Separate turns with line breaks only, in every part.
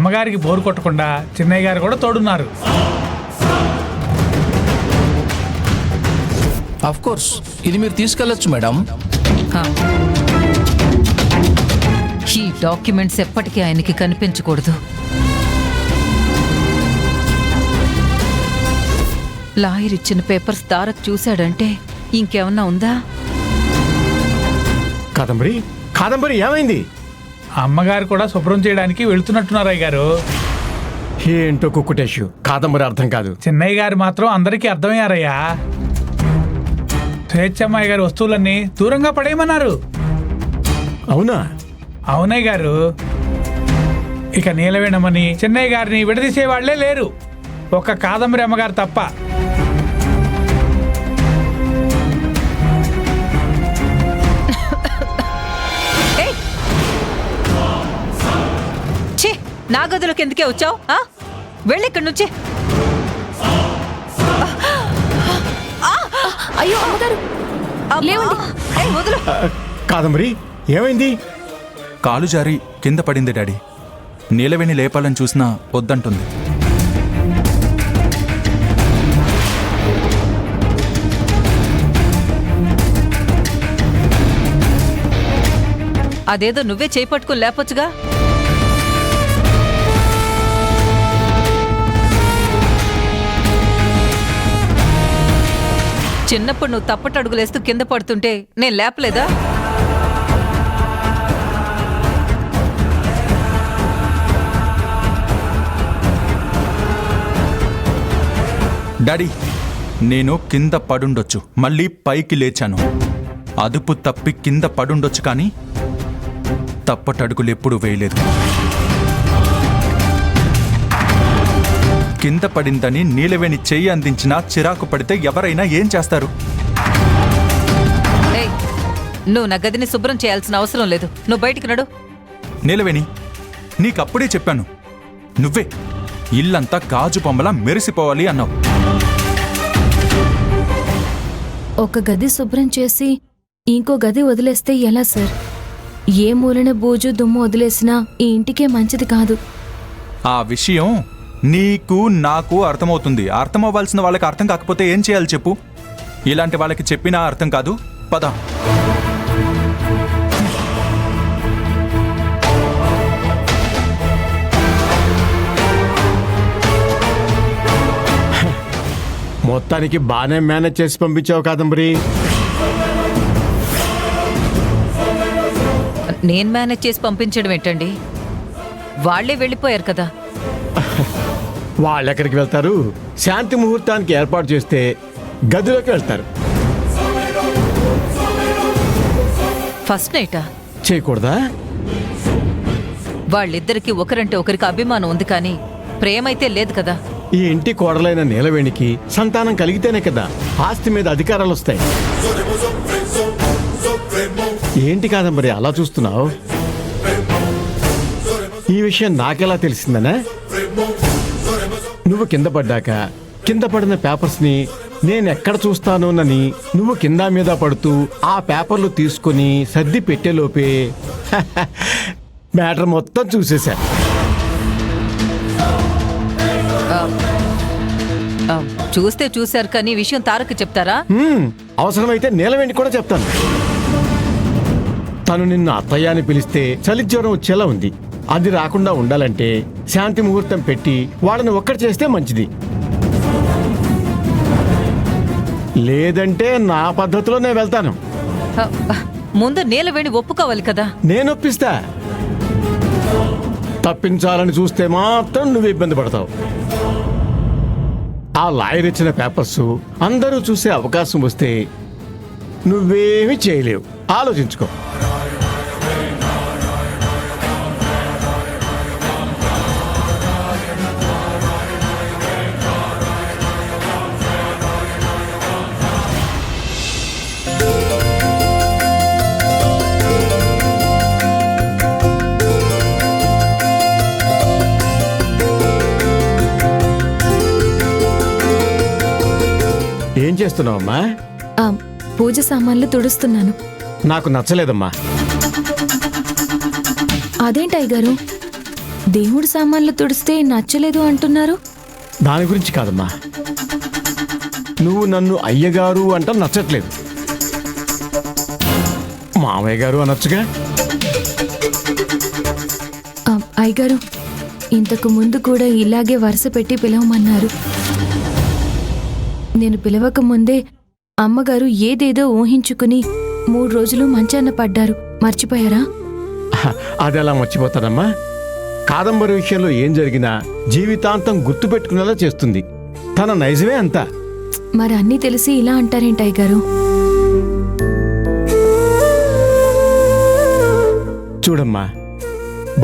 అమ్మగారికి బోరు కొట్టకుండా చిన్నయ్య గారు కూడా తోడున్నారు.
ఆఫ్ కోర్స్ ఇది మీరు తీసుకెళ్ళొచ్చు మేడం.
ఈ డాక్యుమెంట్స్ ఎప్పటికీ ఆయనకి కనిపించకూడదు. లాయర్ ఇచ్చిన పేపర్స్ తారక్ చూశాడంటే ఇంకేమన్నా ఉందా?
కాదంబరి కాదంబరి ఏమైంది?
అమ్మగారు కూడా శుభ్రం చేయడానికి వెళుతున్నట్టున్నారు అయ్య గారు.
ఏంటో కుక్కుటేషు కాదంబరి అర్థం కాదు.
చిన్నయ్య గారు మాత్రం అందరికీ అర్థమయ్యారయ్యా. స్వేచ్ఛమ్మాయి గారి వస్తువులన్నీ దూరంగా పడేయమన్నారు.
అవునా?
అవునయ్య గారు. ఇక నీలవేణమని చిన్నయ్య గారిని విడదీసేవాళ్లే లేరు, ఒక్క కాదంబరి అమ్మగారు తప్ప.
నా గదులకు ఎందుకే వచ్చావు? వెళ్ళిక్కడి నుంచి.
అయ్యో అమ్మగారు
వదులు.
కాదంబరి ఏమైంది?
కాలు జారి కింద పడింది డాడీ. నీలవేణి లేపాలని చూసినా వద్దంటుంది.
అదేదో నువ్వే చేపట్టుకుని లేపొచ్చుగా. చిన్నప్పుడు నువ్వు తప్పటడుగులేస్తూ కింద పడుతుంటే నేను లేపలేదా?
డాడీ నేను కింద పడుండొచ్చు, మళ్ళీ పైకి లేచాను. అదుపు తప్పి కింద పడుండొచ్చు, కానీ తప్పటడుగులు ఎప్పుడూ వేయలేదు. కింద పడిందని నీలవేణి చెయ్యి అందించినా చిరాకు పడితే ఎవరైనా ఏం చేస్తారు?
నువ్వు నా గదిని శుభ్రం చేయాల్సిన అవసరం లేదు. నువ్వు బయటికి నడు.
నీలవేణి నీకప్పుడే చెప్పాను, నువ్వే ఇల్లంతా గాజు బొమ్మలా మెరిసిపోవాలి అన్నావు.
ఒక గది శుభ్రం చేసి ఇంకో గది వదిలేస్తే ఎలా సార్? ఏ మూలన బూజు దుమ్ము వదిలేసినా ఈ ఇంటికే మంచిది కాదు.
ఆ విషయం నీకు నాకు అర్థమవుతుంది. అర్థమవ్వాల్సిన వాళ్ళకి అర్థం కాకపోతే ఏం చేయాలి చెప్పు? ఇలాంటి వాళ్ళకి చెప్పినా అర్థం కాదు. పద.
మొత్తానికి బాగానే మేనేజ్ చేసి పంపించావు కాదంబరి.
నేను మేనేజ్ చేసి పంపించడం ఏంటండి? వాళ్లే వెళ్ళిపోయారు కదా.
వాళ్ళు ఎక్కడికి వెళ్తారు? శాంతి ముహూర్తానికి ఏర్పాటు చేస్తే గదిలోకి వెళ్తారు.
ఫస్ట్ నైటా?
చేయకూడదా?
వాళ్ళిద్దరికి ఒకరంటే ఒకరికి అభిమానం ఉంది, కానీ ప్రేమైతే లేదు కదా.
ఈ ఇంటి కోడలైన నీలవేణికి సంతానం కలిగితేనే కదా ఆస్తి మీద అధికారాలు వస్తాయి. ఏంటి కాదంబరి అలా చూస్తున్నావు? ఈ విషయం నాకెలా తెలిసిందనా? నువ్వు కింద పడ్డాక కింద పడిన పేపర్స్ని నేను ఎక్కడ చూస్తానోనని నువ్వు కింద మీద పడుతూ ఆ పేపర్లు తీసుకుని సర్ది పెట్టేలోపే మ్యాటర్ మొత్తం చూసేశా.
చూస్తే చూశారు, కానీ విషయం తారక్ చెప్తారా?
అవసరమైతే నీలవేణి కూడా చెప్తాను. తను నిన్ను అత్తయ్య అని పిలిస్తే చలి జ్వరం వచ్చేలా ఉంది. అది రాకుండా ఉండాలంటే శాంతి ముహూర్తం పెట్టి వాళ్ళని ఒక్కటి చేస్తే మంచిది. లేదంటే నా పద్ధతిలో నేను వెళ్తాను.
ముందు నీలవేణి ఒప్పుకోవాలి కదా.
నేను ఒప్పిస్తా. తప్పించాలని చూస్తే మాత్రం నువ్వు ఇబ్బంది పడతావు. ఆ లాయర్ ఇచ్చిన పేపర్స్ అందరూ చూసే అవకాశం వస్తే నువ్వేమీ చేయలేవు. ఆలోచించుకో. ఏం చేస్తున్నావమ్మా?
పూజ సామాన్లు తుడుస్తున్నాను.
నాకు నచ్చలేదమ్మా.
అదేంటి అయ్యగారు, దేవుడి సామాన్లు తుడిస్తే నచ్చలేదు అంటున్నారు.
దాని గురించి కాదమ్మా, నువ్వు నన్ను అయ్యగారు అంట నచ్చట్లేదు. మామయ్య గారు అనొచ్చుగా.
అయ్యగారు, ఇంతకు ముందు కూడా ఇలాగే వరుస పెట్టి పిలవమన్నారు. నేను పిలవక ముందే అమ్మగారు ఏదేదో ఊహించుకుని 3 రోజులు మంచాన పడ్డారు. మర్చిపోయారా?
అది ఎలా మర్చిపోతానమ్మా? కాదంబరి విషయంలో ఏం జరిగినా జీవితాంతం గుర్తుపెట్టుకునేలా చేస్తుంది. తన నైజమే అంతా.
మరి అన్నీ తెలిసి ఇలా అంటారేంటి అయ్యగారు?
చూడమ్మా,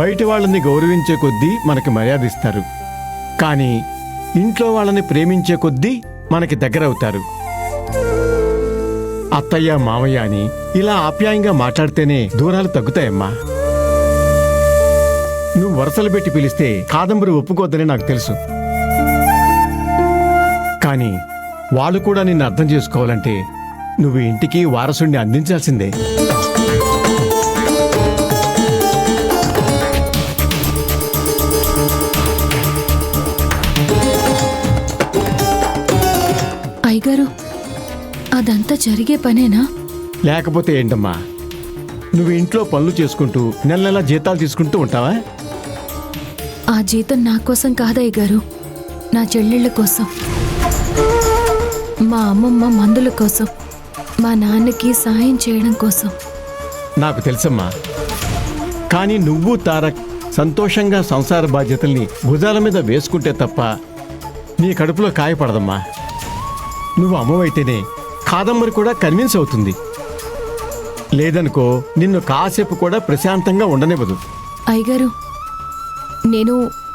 బయట వాళ్ళని గౌరవించే కొద్దీ మనకి మర్యాద ఇస్తారు, కానీ ఇంట్లో వాళ్ళని ప్రేమించే కొద్దీ మనకి దగ్గరవుతారు. అత్తయ్య మామయ్య అని ఇలా ఆప్యాయంగా మాట్లాడితేనే దూరాలు తగ్గుతాయమ్మా. నువ్వు వరసలు పెట్టి పిలిస్తే కాదంబరి ఒప్పుకోద్దని నాకు తెలుసు, కానీ వాళ్ళు కూడా నిన్ను అర్థం చేసుకోవాలంటే నువ్వు ఇంటికి వారసుడిని అందించాల్సిందే.
అయ్యగారు, అదంతా జరిగే పనేనా?
లేకపోతే ఏంటమ్మా, నువ్వు ఇంట్లో పనులు చేసుకుంటూ నెల నెలా జీతాలు తీసుకుంటూ ఉంటావా?
ఆ జీతం నా కోసం కాదయ్యగారు, నా చెల్లెళ్ళ కోసం, మా అమ్మమ్మ మందుల కోసం, మా నాన్నకి సాయం చేయడం కోసం.
నాకు తెలుసమ్మా, కానీ నువ్వు తారక్ సంతోషంగా సంసార బాధ్యతల్ని భుజాల మీద వేసుకుంటే తప్ప నీ కడుపులో కాయపడదమ్మా. నువ్వు అమ్మవైతేనే కాదంబరి కూడా కన్విన్స్ అవుతుంది. లేదనుకో నిన్ను కాసేపు కూడా ప్రశాంతంగా ఉండనివ్వదు.
అయ్యగారు, నేను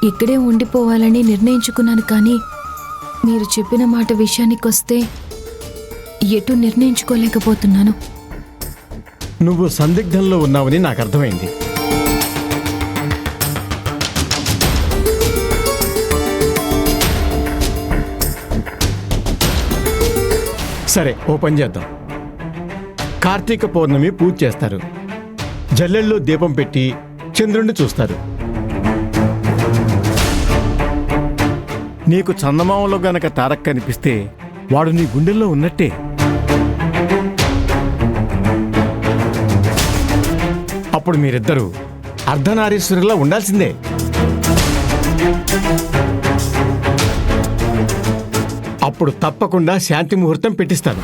ఇక్కడే ఉండిపోవాలని నిర్ణయించుకున్నాను, కానీ మీరు చెప్పిన మాట విషయానికొస్తే ఎటు నిర్ణయించుకోలేకపోతున్నాను.
నువ్వు సందిగ్ధంలో ఉన్నావని నాకు అర్థమైంది. సరే, ఓ పని చేద్దాం. కార్తీక పౌర్ణమి పూజ చేస్తారు, జల్లెల్లో దీపం పెట్టి చంద్రుణ్ణి చూస్తారు. నీకు చందమామలో గనక తారక్ కనిపిస్తే వాడు నీ గుండెల్లో ఉన్నట్టే. అప్పుడు మీరిద్దరూ అర్ధనారీశ్వరులా ఉండాల్సిందే. అప్పుడు తప్పకుండా శాంతి ముహూర్తం పెట్టిస్తాను.